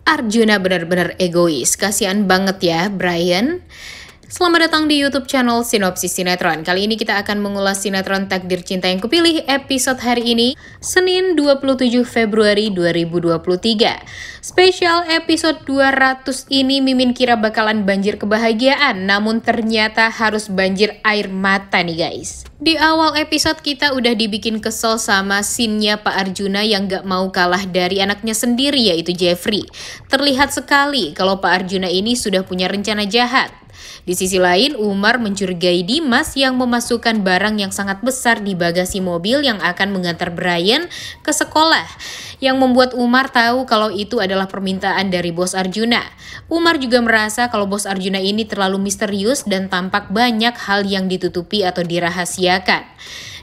Arjuna benar-benar egois, kasihan banget ya Brian. Selamat datang di YouTube channel Sinopsis Sinetron. Kali ini kita akan mengulas sinetron Takdir Cinta Yang Kupilih episode hari ini, Senin 27 Februari 2023. Spesial episode 200 ini Mimin kira bakalan banjir kebahagiaan, namun ternyata harus banjir air mata nih guys. Di awal episode kita udah dibikin kesel sama scene-nya Pak Arjuna yang gak mau kalah dari anaknya sendiri yaitu Jeffrey. Terlihat sekali kalau Pak Arjuna ini sudah punya rencana jahat. Di sisi lain, Umar mencurigai Dimas yang memasukkan barang yang sangat besar di bagasi mobil yang akan mengantar Brian ke sekolah. Yang membuat Umar tahu kalau itu adalah permintaan dari bos Arjuna. Umar juga merasa kalau bos Arjuna ini terlalu misterius dan tampak banyak hal yang ditutupi atau dirahasiakan.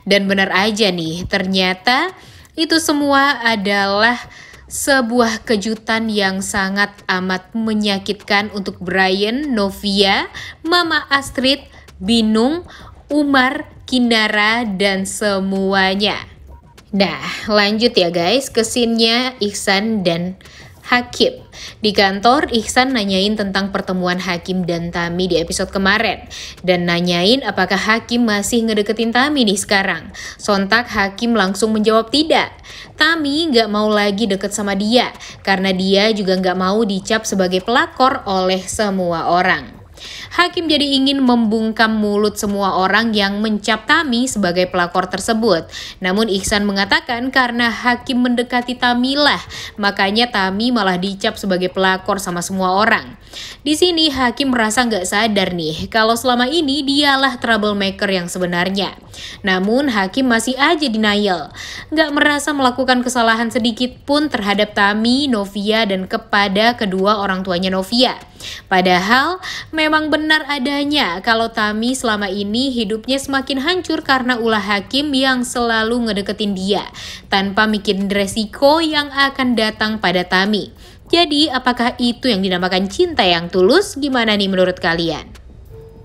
Dan benar aja nih, ternyata itu semua adalah sebuah kejutan yang sangat amat menyakitkan untuk Brian, Novia, Mama Astrid, Binung, Umar, Kinara, dan semuanya. Nah, lanjut ya guys ke scene-nya Ihsan dan Hakim. Di kantor, Ihsan nanyain tentang pertemuan Hakim dan Tami di episode kemarin. Dan nanyain apakah Hakim masih ngedeketin Tami nih sekarang. Sontak Hakim langsung menjawab tidak. Tami gak mau lagi deket sama dia. Karena dia juga gak mau dicap sebagai pelakor oleh semua orang. Hakim jadi ingin membungkam mulut semua orang yang mencap Tami sebagai pelakor tersebut. Namun Ihsan mengatakan karena Hakim mendekati Tami lah, makanya Tami malah dicap sebagai pelakor sama semua orang. Di sini Hakim merasa nggak sadar nih kalau selama ini dialah troublemaker yang sebenarnya. Namun Hakim masih aja denial, nggak merasa melakukan kesalahan sedikit pun terhadap Tami, Novia, dan kepada kedua orang tuanya Novia. Padahal memang benar adanya kalau Tami selama ini hidupnya semakin hancur karena ulah Hakim yang selalu ngedeketin dia tanpa mikirin resiko yang akan datang pada Tami. Jadi apakah itu yang dinamakan cinta yang tulus? Gimana nih menurut kalian?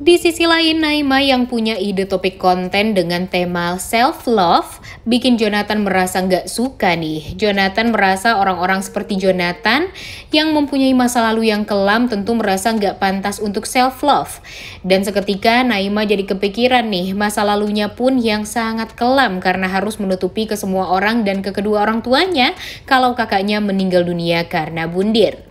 Di sisi lain, Naima yang punya ide topik konten dengan tema self-love bikin Jonathan merasa nggak suka nih. Jonathan merasa orang-orang seperti Jonathan yang mempunyai masa lalu yang kelam tentu merasa nggak pantas untuk self-love. Dan seketika Naima jadi kepikiran nih masa lalunya pun yang sangat kelam karena harus menutupi ke semua orang dan ke kedua orang tuanya kalau kakaknya meninggal dunia karena bundir.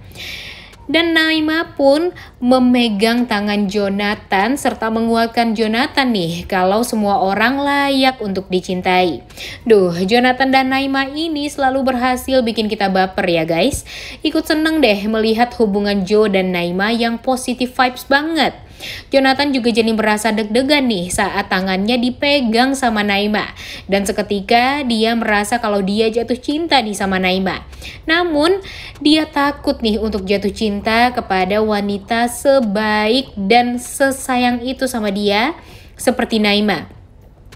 Dan Naima pun memegang tangan Jonathan serta menguatkan Jonathan nih kalau semua orang layak untuk dicintai. Duh, Jonathan dan Naima ini selalu berhasil bikin kita baper ya guys. Ikut seneng deh melihat hubungan Joe dan Naima yang positive vibes banget. Jonathan juga jadi merasa deg-degan nih saat tangannya dipegang sama Naima. Dan seketika dia merasa kalau dia jatuh cinta nih sama Naima. Namun dia takut nih untuk jatuh cinta kepada wanita sebaik dan sesayang itu sama dia seperti Naima.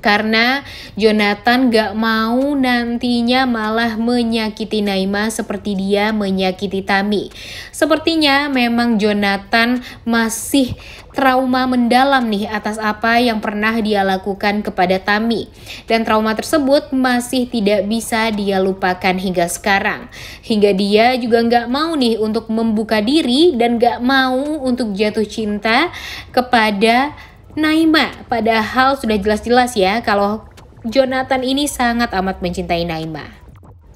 Karena Jonathan gak mau nantinya malah menyakiti Naima seperti dia menyakiti Tami. Sepertinya memang Jonathan masih trauma mendalam nih atas apa yang pernah dia lakukan kepada Tami. Dan trauma tersebut masih tidak bisa dia lupakan hingga sekarang. Hingga dia juga gak mau nih untuk membuka diri dan gak mau untuk jatuh cinta kepada Naima, padahal sudah jelas-jelas ya kalau Jonathan ini sangat amat mencintai Naima.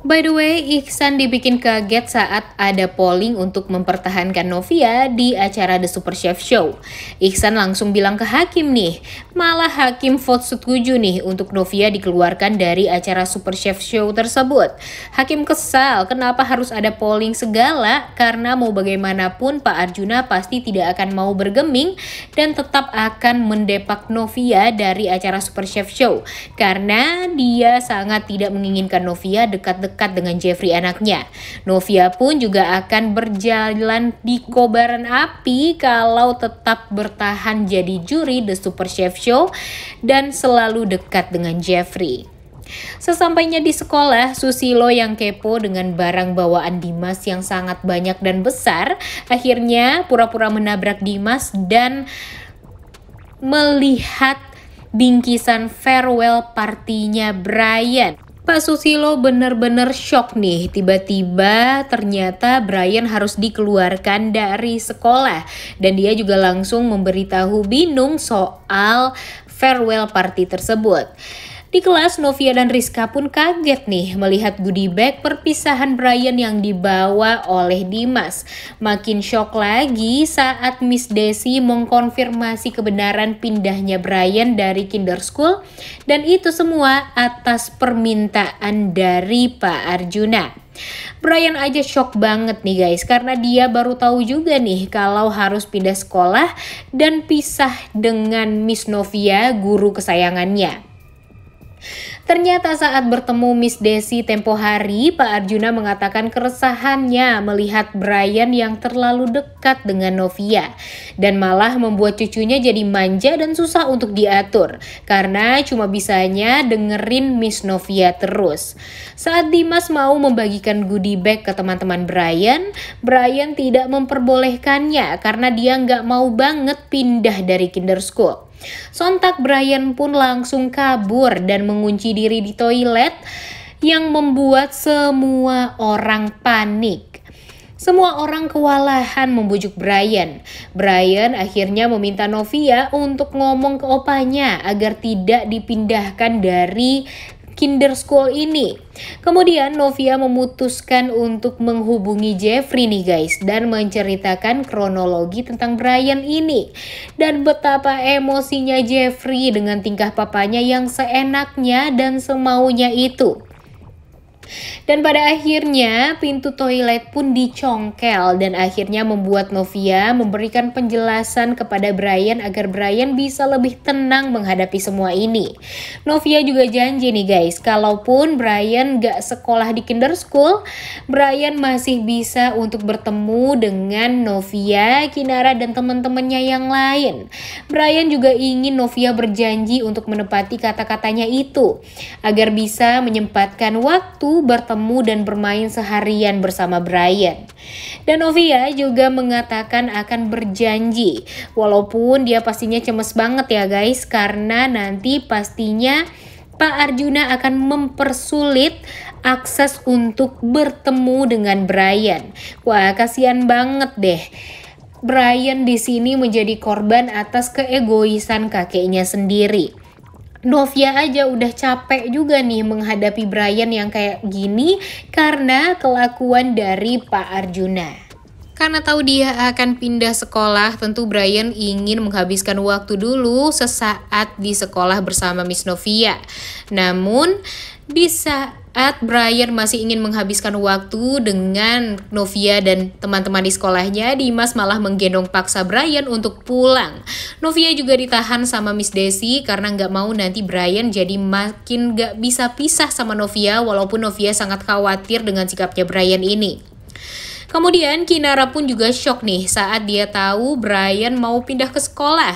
By the way, Ihsan dibikin kaget saat ada polling untuk mempertahankan Novia di acara The Super Chef Show. Ihsan langsung bilang ke Hakim nih, malah Hakim vote setuju nih untuk Novia dikeluarkan dari acara Super Chef Show tersebut. Hakim kesal kenapa harus ada polling segala karena mau bagaimanapun Pak Arjuna pasti tidak akan mau bergeming dan tetap akan mendepak Novia dari acara Super Chef Show karena dia sangat tidak menginginkan Novia dekat-dekat dengan Jeffrey anaknya. Novia pun juga akan berjalan di kobaran api kalau tetap bertahan jadi juri The Super Chef Show dan selalu dekat dengan Jeffrey. Sesampainya di sekolah, Susilo yang kepo dengan barang bawaan Dimas yang sangat banyak dan besar, akhirnya pura-pura menabrak Dimas dan melihat bingkisan farewell partinya Brian. Pak Susilo bener-bener shock nih, tiba-tiba ternyata Brian harus dikeluarkan dari sekolah. Dan dia juga langsung memberitahu Binung soal farewell party tersebut. Di kelas, Novia dan Rizka pun kaget nih melihat goodie bag perpisahan Brian yang dibawa oleh Dimas. Makin shock lagi saat Miss Desi mengkonfirmasi kebenaran pindahnya Brian dari kinder school, dan itu semua atas permintaan dari Pak Arjuna. Brian aja shock banget nih guys, karena dia baru tahu juga nih kalau harus pindah sekolah dan pisah dengan Miss Novia, guru kesayangannya. Ternyata saat bertemu Miss Desi tempo hari, Pak Arjuna mengatakan keresahannya melihat Brian yang terlalu dekat dengan Novia dan malah membuat cucunya jadi manja dan susah untuk diatur karena cuma bisanya dengerin Miss Novia terus. Saat Dimas mau membagikan goodie bag ke teman-teman Brian, Brian tidak memperbolehkannya karena dia nggak mau banget pindah dari kinder school. Sontak Brian pun langsung kabur dan mengunci diri di toilet yang membuat semua orang panik. Semua orang kewalahan membujuk Brian. Brian akhirnya meminta Novia untuk ngomong ke opanya agar tidak dipindahkan dari kinder school ini. Kemudian Novia memutuskan untuk menghubungi Jeffrey nih guys dan menceritakan kronologi tentang Brian ini dan betapa emosinya Jeffrey dengan tingkah papanya yang seenaknya dan semaunya itu. Dan pada akhirnya pintu toilet pun dicongkel dan akhirnya membuat Novia memberikan penjelasan kepada Brian agar Brian bisa lebih tenang menghadapi semua ini. Novia juga janji nih guys, kalaupun Brian gak sekolah di kinder school, Brian masih bisa untuk bertemu dengan Novia, Kinara dan teman-temannya yang lain. Brian juga ingin Novia berjanji untuk menepati kata-katanya itu agar bisa menyempatkan waktu bertemu dan bermain seharian bersama Brian. Dan Novia juga mengatakan akan berjanji, walaupun dia pastinya cemas banget ya guys, karena nanti pastinya Pak Arjuna akan mempersulit akses untuk bertemu dengan Brian. Wah, kasihan banget deh. Brian di sini menjadi korban atas keegoisan kakeknya sendiri. Novia aja udah capek juga nih menghadapi Brian yang kayak gini karena kelakuan dari Pak Arjuna. Karena tahu dia akan pindah sekolah, tentu Brian ingin menghabiskan waktu dulu sesaat di sekolah bersama Miss Novia. Namun di saat Brian masih ingin menghabiskan waktu dengan Novia dan teman-teman di sekolahnya, Dimas malah menggendong paksa Brian untuk pulang. Novia juga ditahan sama Miss Desi karena nggak mau nanti Brian jadi makin nggak bisa pisah sama Novia, walaupun Novia sangat khawatir dengan sikapnya Brian ini. Kemudian Kinara pun juga shock nih saat dia tahu Brian mau pindah ke sekolah.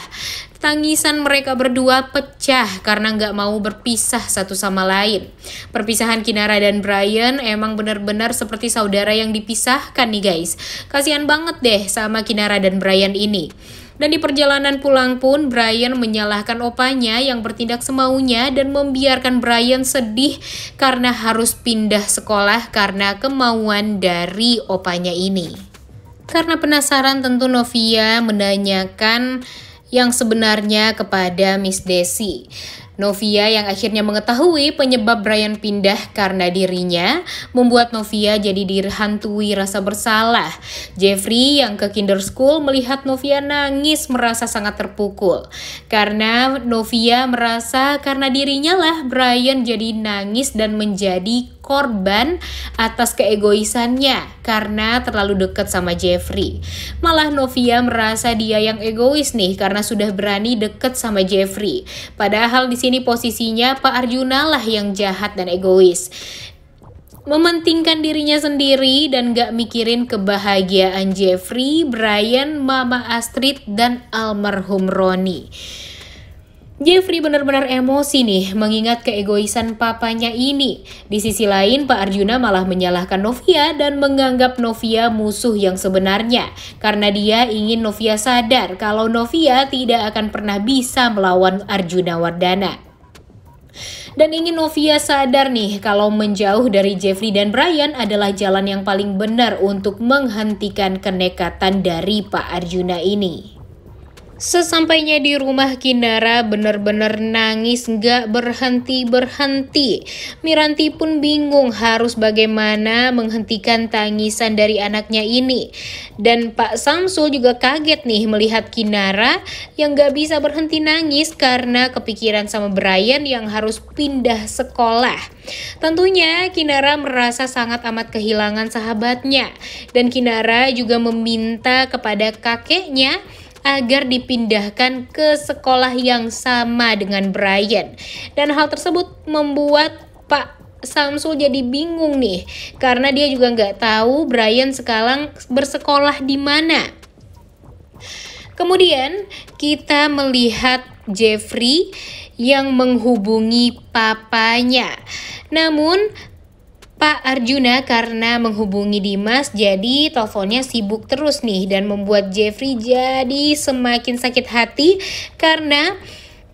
Tangisan mereka berdua pecah karena nggak mau berpisah satu sama lain. Perpisahan Kinara dan Brian emang benar-benar seperti saudara yang dipisahkan nih guys. Kasihan banget deh sama Kinara dan Brian ini. Dan di perjalanan pulang pun Brian menyalahkan opanya yang bertindak semaunya dan membiarkan Brian sedih karena harus pindah sekolah karena kemauan dari opanya ini. Karena penasaran tentu Novia menanyakan yang sebenarnya kepada Miss Desi. Novia yang akhirnya mengetahui penyebab Brian pindah karena dirinya membuat Novia jadi dihantui rasa bersalah. Jeffrey yang ke kinder school melihat Novia nangis merasa sangat terpukul. Karena Novia merasa karena dirinya lah Brian jadi nangis dan menjadi korban atas keegoisannya karena terlalu dekat sama Jeffrey. Malah Novia merasa dia yang egois nih karena sudah berani dekat sama Jeffrey. Padahal di sini posisinya Pak Arjuna lah yang jahat dan egois. Mementingkan dirinya sendiri dan gak mikirin kebahagiaan Jeffrey, Brian, Mama Astrid, dan almarhum Roni. Jeffrey benar-benar emosi nih mengingat keegoisan papanya ini. Di sisi lain Pak Arjuna malah menyalahkan Novia dan menganggap Novia musuh yang sebenarnya. Karena dia ingin Novia sadar kalau Novia tidak akan pernah bisa melawan Arjuna Wardana. Dan ingin Novia sadar nih kalau menjauh dari Jeffrey dan Brian adalah jalan yang paling benar untuk menghentikan kenekatan dari Pak Arjuna ini. Sesampainya di rumah, Kinara benar-benar nangis gak berhenti-berhenti. Miranti pun bingung harus bagaimana menghentikan tangisan dari anaknya ini. Dan Pak Samsul juga kaget nih melihat Kinara yang gak bisa berhenti nangis karena kepikiran sama Brian yang harus pindah sekolah. Tentunya Kinara merasa sangat amat kehilangan sahabatnya. Dan Kinara juga meminta kepada kakeknya agar dipindahkan ke sekolah yang sama dengan Brian. Dan hal tersebut membuat Pak Samsul jadi bingung nih, karena dia juga nggak tahu Brian sekarang bersekolah di mana. Kemudian kita melihat Jeffrey yang menghubungi papanya. Namun Pak Arjuna karena menghubungi Dimas jadi teleponnya sibuk terus nih, dan membuat Jeffrey jadi semakin sakit hati karena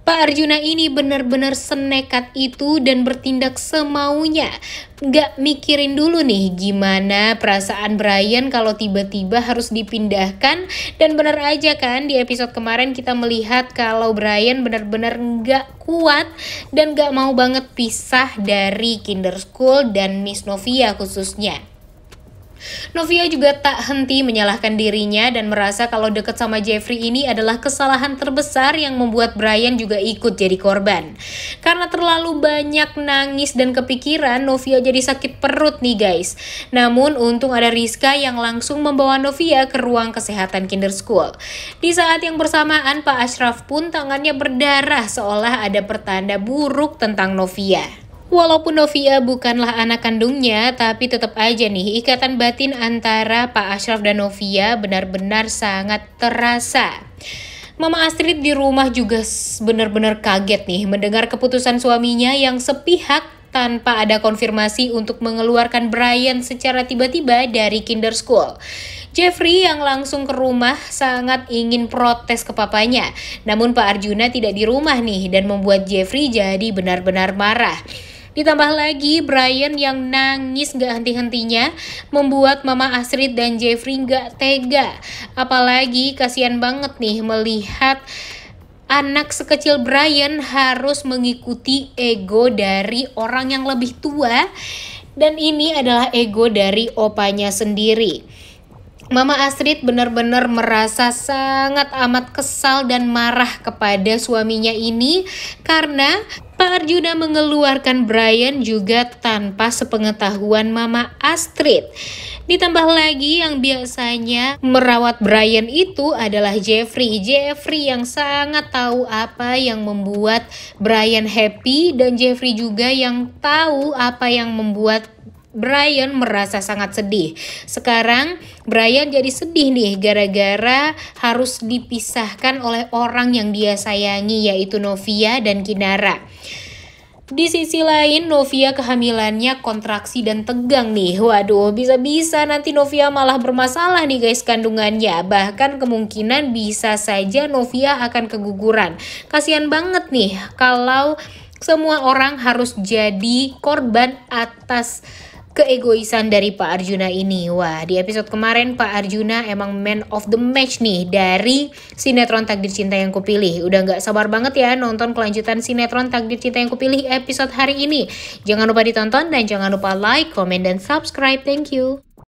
Pak Arjuna ini benar-benar senekat itu dan bertindak semaunya. Gak mikirin dulu nih gimana perasaan Brian kalau tiba-tiba harus dipindahkan. Dan benar aja kan, di episode kemarin kita melihat kalau Brian benar-benar gak kuat dan gak mau banget pisah dari Kinder School dan Miss Novia khususnya. Novia juga tak henti menyalahkan dirinya dan merasa kalau deket sama Jeffrey ini adalah kesalahan terbesar yang membuat Brian juga ikut jadi korban. Karena terlalu banyak nangis dan kepikiran, Novia jadi sakit perut nih guys. Namun untung ada Rizka yang langsung membawa Novia ke ruang kesehatan Kinder School. Di saat yang bersamaan Pak Ashraf pun tangannya berdarah seolah ada pertanda buruk tentang Novia. Walaupun Novia bukanlah anak kandungnya, tapi tetap aja nih ikatan batin antara Pak Ashraf dan Novia benar-benar sangat terasa. Mama Astrid di rumah juga benar-benar kaget nih mendengar keputusan suaminya yang sepihak tanpa ada konfirmasi untuk mengeluarkan Brian secara tiba-tiba dari Kinder School. Jeffrey yang langsung ke rumah sangat ingin protes ke papanya, namun Pak Arjuna tidak di rumah nih dan membuat Jeffrey jadi benar-benar marah. Ditambah lagi Brian yang nangis gak henti-hentinya membuat Mama Astrid dan Jeffrey gak tega. Apalagi kasihan banget nih melihat anak sekecil Brian harus mengikuti ego dari orang yang lebih tua. Dan ini adalah ego dari opanya sendiri. Mama Astrid benar-benar merasa sangat amat kesal dan marah kepada suaminya ini karena Pak Arjuna mengeluarkan Brian juga tanpa sepengetahuan Mama Astrid. Ditambah lagi yang biasanya merawat Brian itu adalah Jeffrey. Jeffrey yang sangat tahu apa yang membuat Brian happy dan Jeffrey juga yang tahu apa yang membuat Brian merasa sangat sedih. Sekarang Brian jadi sedih nih gara-gara harus dipisahkan oleh orang yang dia sayangi, yaitu Novia dan Kinara. Di sisi lain Novia kehamilannya kontraksi dan tegang nih. Waduh, bisa-bisa nanti Novia malah bermasalah nih guys kandungannya. Bahkan kemungkinan bisa saja Novia akan keguguran. Kasihan banget nih kalau semua orang harus jadi korban atas keegoisan dari Pak Arjuna ini. Wah, di episode kemarin Pak Arjuna emang man of the match nih dari sinetron Takdir Cinta Yang Kupilih. Udah gak sabar banget ya nonton kelanjutan sinetron Takdir Cinta Yang Kupilih episode hari ini. Jangan lupa ditonton dan jangan lupa like, comment, dan subscribe. Thank you.